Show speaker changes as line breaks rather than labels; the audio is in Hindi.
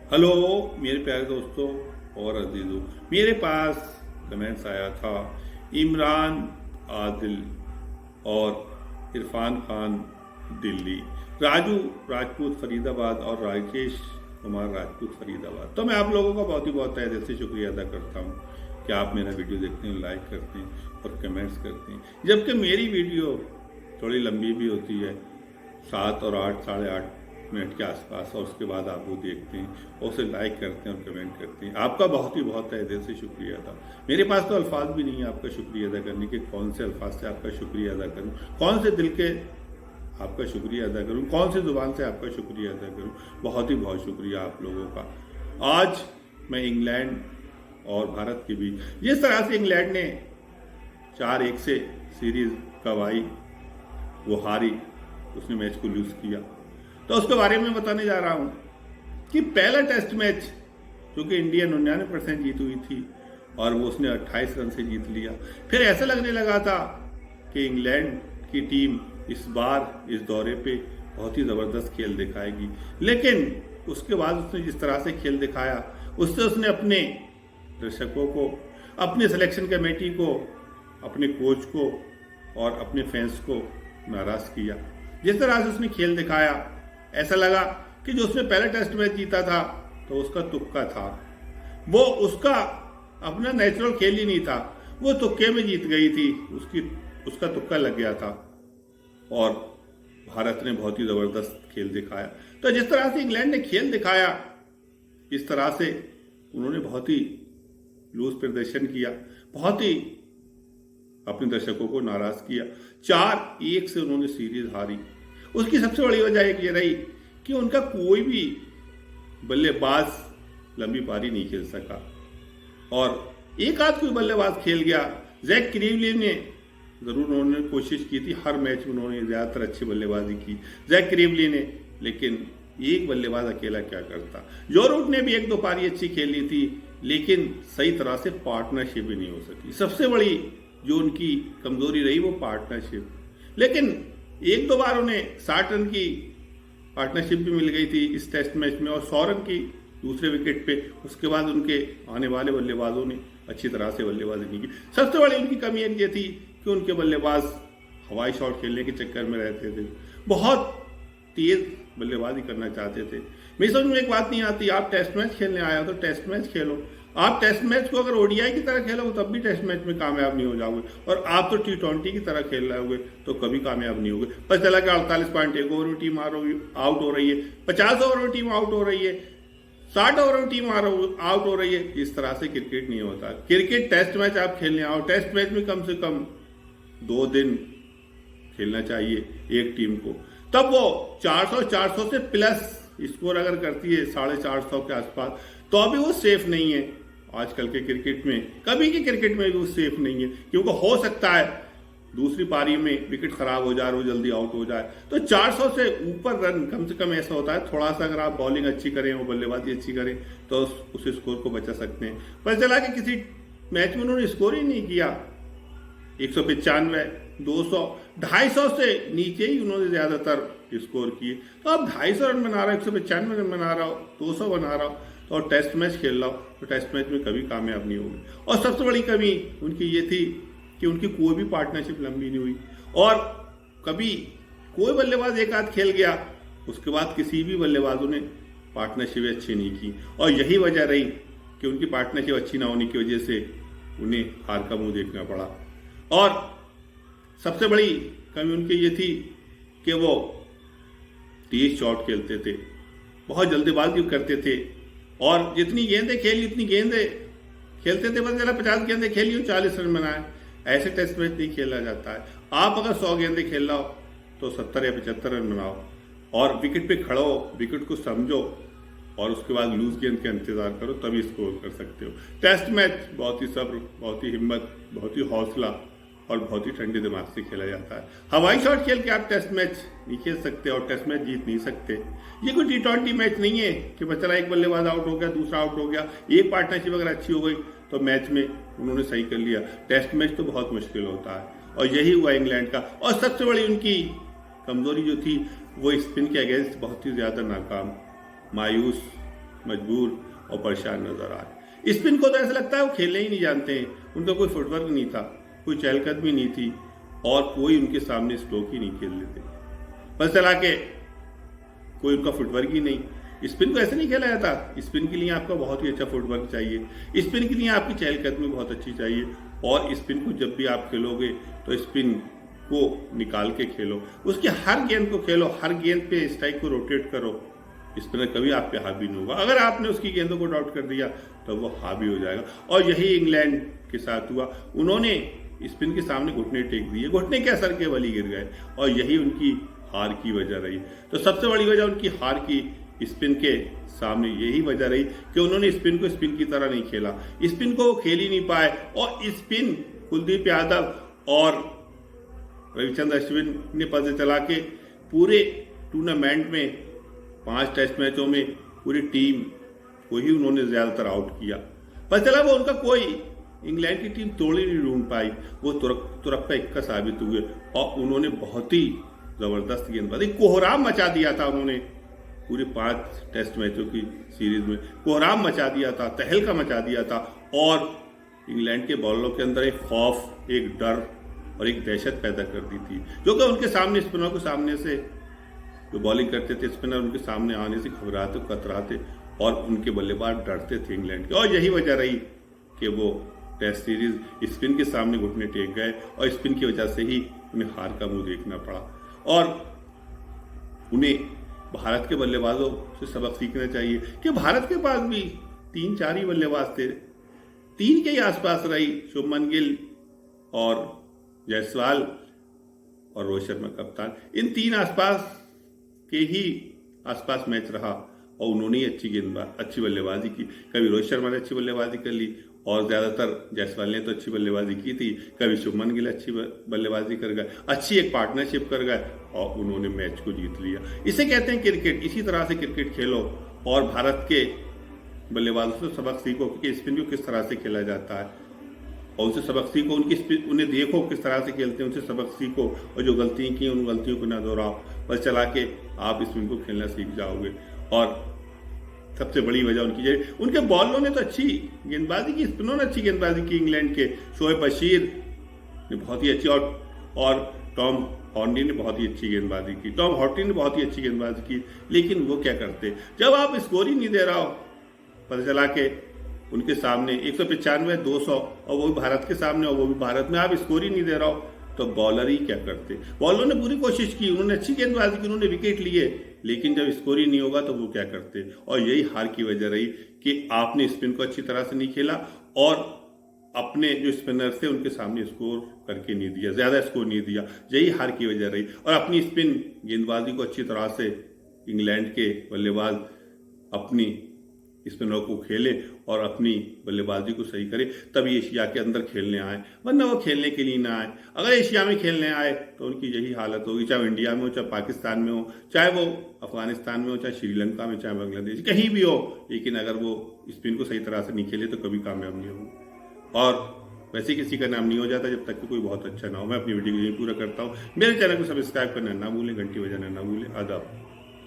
हेलो मेरे प्यारे दोस्तों और अजीजों, मेरे पास कमेंट्स आया था इमरान आदिल और इरफान खान दिल्ली, राजू राजपूत फरीदाबाद और राकेश कुमार राजपूत फरीदाबाद। तो मैं आप लोगों का बहुत ही बहुत तहे दिल से शुक्रिया अदा करता हूँ कि आप मेरा वीडियो देखते हैं, लाइक करते हैं और कमेंट्स करते हैं। जबकि मेरी वीडियो थोड़ी लंबी भी होती है, 7 और 8 साढ़े 8 मिनट के आसपास, और उसके बाद आप वो देखते हैं और उसे लाइक करते हैं और कमेंट करते हैं। आपका बहुत ही बहुत तहे दिल से शुक्रिया था। मेरे पास तो अल्फाज भी नहीं है आपका शुक्रिया अदा करने के, कौन से अल्फाज से आपका शुक्रिया अदा करूं, कौन से दिल के आपका शुक्रिया अदा करूं, कौन सी जुबान से आपका शुक्रिया अदा करूं। बहुत ही बहुत शुक्रिया आप लोगों का। आज मैं इंग्लैंड और भारत के बीच जिस तरह से इंग्लैंड ने 4-1 से सीरीज गंवाई, वो हारी, उसने मैच को लूज किया, तो उसके बारे में बताने जा रहा हूं कि पहला टेस्ट मैच जो कि इंडिया 99% जीत हुई थी और वो उसने 28 रन से जीत लिया। फिर ऐसा लगने लगा था कि इंग्लैंड की टीम इस बार इस दौरे पे बहुत ही ज़बरदस्त खेल दिखाएगी, लेकिन उसके बाद उसने जिस तरह से खेल दिखाया, उससे उसने अपने दर्शकों को, अपने सिलेक्शन कमेटी को, अपने कोच को और अपने फैंस को नाराज किया। जिस तरह से उसने खेल दिखाया, ऐसा लगा कि जो उसने पहला टेस्ट मैच जीता था तो उसका तुक्का था, वो उसका अपना नेचुरल खेल ही नहीं था, वो तुक्के में जीत गई थी, उसका तुक्का लग गया था और भारत ने बहुत ही जबरदस्त खेल दिखाया। तो जिस तरह से इंग्लैंड ने खेल दिखाया, इस तरह से उन्होंने बहुत ही लूज प्रदर्शन किया, बहुत ही अपने दर्शकों को नाराज किया। 4-1 से उन्होंने सीरीज हारी। उसकी सबसे बड़ी वजह एक ये रही कि उनका कोई भी बल्लेबाज लंबी पारी नहीं खेल सका और एक आध कोई बल्लेबाज खेल गया। जैक क्रीवली ने जरूर, उन्होंने कोशिश की थी, हर मैच में उन्होंने ज्यादातर अच्छी बल्लेबाजी की जैक क्रीवली ने, लेकिन एक बल्लेबाज अकेला क्या करता। जो रूट ने भी 1-2 पारी अच्छी खेली थी, लेकिन सही तरह से पार्टनरशिप भी नहीं हो सकी। सबसे बड़ी जो उनकी कमजोरी रही वो पार्टनरशिप, लेकिन 1-2 बार उन्हें 60 रन की पार्टनरशिप भी मिल गई थी इस टेस्ट मैच में और 100 रन की दूसरे विकेट पे। उसके बाद उनके आने वाले बल्लेबाजों ने अच्छी तरह से बल्लेबाजी नहीं की। सबसे बड़ी उनकी कमी ये थी कि उनके बल्लेबाज हवाई शॉट खेलने के चक्कर में रहते थे, बहुत तेज बल्लेबाजी करना चाहते थे। मेरी समझ में एक बात नहीं आती, आप टेस्ट मैच खेलने आए हो तो टेस्ट मैच खेलो। आप टेस्ट मैच को अगर ओडीआई की तरह खेलोगे तब भी टेस्ट मैच में कामयाब नहीं हो जाओगे, और आप तो T20 की तरह खेल रहे होगे तो कभी कामयाब नहीं होगे। पता चला कि 48 पॉइंट 1 ओवर में टीम आउट हो रही है, 50 ओवर में टीम आउट हो रही है, 60 ओवर में टीम आउट हो रही है। इस तरह से क्रिकेट नहीं होता। क्रिकेट टेस्ट मैच आप खेलने आओ, टेस्ट मैच में कम से कम 2 दिन खेलना चाहिए एक टीम को, तब वो 400 से प्लस स्कोर अगर करती है 450 के आसपास, तो अभी वो सेफ नहीं है। आजकल के क्रिकेट में, कभी के क्रिकेट में भी वो सेफ नहीं है, क्योंकि हो सकता है दूसरी पारी में विकेट खराब हो जाए और वो जल्दी आउट हो जाए। तो 400 से ऊपर रन कम से कम ऐसा होता है। थोड़ा सा अगर आप बॉलिंग अच्छी करें और बल्लेबाजी अच्छी करें तो उस स्कोर को बचा सकते हैं। पता चला कि किसी मैच में उन्होंने स्कोर ही नहीं किया, 195, 200, 250 से नीचे ही उन्होंने ज्यादातर स्कोर किए। तो अब 250 रन बना रहा हो, 195 रन बना रहा हो, 200 बना रहा हो, तो और टेस्ट मैच खेल रहा हो, तो टेस्ट मैच में कभी कामयाब नहीं होगी। और सबसे बड़ी कमी उनकी ये थी कि उनकी कोई भी पार्टनरशिप लंबी नहीं हुई, और कभी कोई बल्लेबाज एक आध खेल गया, उसके बाद किसी भी बल्लेबाजों ने पार्टनरशिप अच्छी नहीं की, और यही वजह रही कि उनकी पार्टनरशिप अच्छी ना होने की वजह से उन्हें हार का मुंह देखना पड़ा। और सबसे बड़ी कमी उनकी ये थी कि वो तेज शॉट खेलते थे, बहुत जल्दबाजी करते थे, और जितनी गेंदें खेली उतनी गेंदें खेलते थे। पता चला 50 गेंदें खेली और 40 रन बनाए। ऐसे टेस्ट मैच नहीं खेला जाता है। आप अगर 100 गेंदें खेल रहा हो तो 70 या 75 रन बनाओ और विकेट पे खड़ो, विकेट को समझो और उसके बाद लूज गेंद का इंतजार करो, तभी स्कोर कर सकते हो। टेस्ट मैच बहुत ही सब्र, बहुत ही हिम्मत, बहुत ही हौसला और बहुत ही ठंडे दिमाग से खेला जाता है। हवाई शॉट खेल के आप टेस्ट मैच नहीं खेल सकते और टेस्ट मैच जीत नहीं सकते। ये कोई T20 मैच नहीं है कि बच्चा एक बल्लेबाज आउट हो गया, दूसरा आउट हो गया, एक पार्टनरशिप अगर अच्छी हो गई तो मैच में उन्होंने सही कर लिया। टेस्ट मैच तो बहुत मुश्किल होता है, और यही हुआ इंग्लैंड का। और सबसे बड़ी उनकी कमजोरी जो थी वो स्पिन के अगेंस्ट बहुत ही ज्यादा नाकाम, मायूस, मजबूर और परेशान नजर आए। स्पिन को तो ऐसा लगता है वो खेलने ही नहीं जानते हैं, उनका कोई फुटवर्क नहीं था, कोई चहलकदमी नहीं थी और कोई उनके सामने स्ट्रोक ही नहीं खेल लेते। बस चला के कोई उनका फुटवर्क ही नहीं। स्पिन को ऐसे नहीं खेला जाता। स्पिन के लिए आपका बहुत ही अच्छा फुटवर्क चाहिए, स्पिन के लिए आपकी चहलकदमी बहुत अच्छी चाहिए और स्पिन को जब भी आप खेलोगे तो स्पिन को निकाल के खेलो, उसके हर गेंद को खेलो, हर गेंद पे स्ट्राइक को रोटेट करो। स्पिनर कभी आप पे हावी नहीं होगा। अगर आपने उसकी गेंदों को डाउट कर दिया तो वो हावी हो जाएगा और यही इंग्लैंड के साथ हुआ। उन्होंने स्पिन के सामने घुटने टेक दिए, घुटने के असर के बल ही गिर गए और यही उनकी हार की वजह रही। तो सबसे बड़ी वजह उनकी हार की स्पिन के सामने यही वजह रही कि उन्होंने स्पिन को स्पिन की तरह नहीं खेला, स्पिन को वो खेल ही नहीं पाए और स्पिन कुलदीप यादव और रविचंद्र अश्विन ने पता चला के पूरे टूर्नामेंट में 5 टेस्ट मैचों में पूरी टीम को ही उन्होंने ज्यादातर आउट किया। पता चला वो उनका कोई इंग्लैंड की टीम तोड़ ही नहीं ढूंढ पाई, वो तुरक का इक्का साबित हुए और उन्होंने बहुत ही जबरदस्त गेंदबाजी, कोहराम मचा दिया था उन्होंने पूरे 5 टेस्ट मैचों की सीरीज में, कोहराम मचा दिया था, तहलका मचा दिया था और इंग्लैंड के बॉलरों के अंदर एक खौफ, एक डर और एक दहशत पैदा कर दी थी, जो कि उनके सामने स्पिनर को सामने से जो बॉलिंग करते थे स्पिनर उनके सामने आने से घबराते, कतराते और उनके बल्लेबाज डरते थे इंग्लैंड के। और यही वजह रही कि वो टेस्ट सीरीज स्पिन के सामने घुटने टेक गए और स्पिन की वजह से ही उन्हें हार का मुंह देखना पड़ा और उन्हें भारत के बल्लेबाजों से सबक सीखना चाहिए कि भारत के पास भी 3-4 ही बल्लेबाज थे, 3 के ही आसपास रही, शुभमन गिल और जायसवाल और रोहित शर्मा कप्तान, इन 3 आसपास के ही आसपास मैच रहा और उन्होंने अच्छी बल्लेबाजी की। कभी रोहित शर्मा ने अच्छी बल्लेबाजी कर ली और ज्यादातर जायसवाल ने तो अच्छी बल्लेबाजी की थी, कभी शुभमन गिल अच्छी बल्लेबाजी कर गए, अच्छी एक पार्टनरशिप कर गए और उन्होंने मैच को जीत लिया। इसे कहते हैं क्रिकेट। इसी तरह से क्रिकेट खेलो और भारत के बल्लेबाजों से सबक सीखो कि स्पिन को किस तरह से खेला जाता है और उनसे सबक सीखो, उन्हें देखो किस तरह से खेलते हैं, उनसे सबक सीखो और जो गलतियां की उन गलतियों को ना दोहराओ। बस चला के आप स्पिन को खेलना सीख जाओगे। और सबसे बड़ी वजह उनके बॉलरों ने तो अच्छी गेंदबाजी की, स्पिनरों ने अच्छी गेंदबाजी की। इंग्लैंड के शोएब बशीर ने बहुत ही अच्छी और टॉम हॉर्टी ने बहुत ही अच्छी गेंदबाजी की, टॉम हॉर्टी ने बहुत ही अच्छी गेंदबाजी की। लेकिन वो क्या करते, जब आप स्कोर ही नहीं दे रहा हो, पता चला के उनके सामने 195, 200 और वो भी भारत के सामने और वो भी भारत में आप स्कोर ही नहीं दे रहा हो तो बॉलर ही क्या करते। बॉलरों ने पूरी कोशिश की, उन्होंने अच्छी गेंदबाजी की, उन्होंने विकेट लिए, लेकिन जब स्कोर ही नहीं होगा तो वो क्या करते। और यही हार की वजह रही कि आपने स्पिन को अच्छी तरह से नहीं खेला और अपने जो स्पिनर थे उनके सामने स्कोर करके नहीं दिया, ज्यादा स्कोर नहीं दिया। यही हार की वजह रही और अपनी स्पिन गेंदबाजी को अच्छी तरह से इंग्लैंड के बल्लेबाज अपनी स्पिनर को खेले और अपनी बल्लेबाजी को सही करे, तभी एशिया के अंदर खेलने आए, वरना वो खेलने के लिए ना आए। अगर एशिया में खेलने आए तो उनकी यही हालत होगी, चाहे वो इंडिया में हो, चाहे पाकिस्तान में हो, चाहे वो अफगानिस्तान में हो, चाहे श्रीलंका में, चाहे बांग्लादेश, कहीं भी हो। लेकिन अगर वो स्पिन को सही तरह से नहीं खेले तो कभी कामयाब नहीं होंगे और वैसे किसी का नाम नहीं हो जाता जब तक कि कोई बहुत अच्छा ना हो। मैं अपनी वीडियो को यही पूरा करता हूँ। मेरे चैनल को सब्सक्राइब करना ना भूलें, घंटी बजाना ना भूलें। आदाब।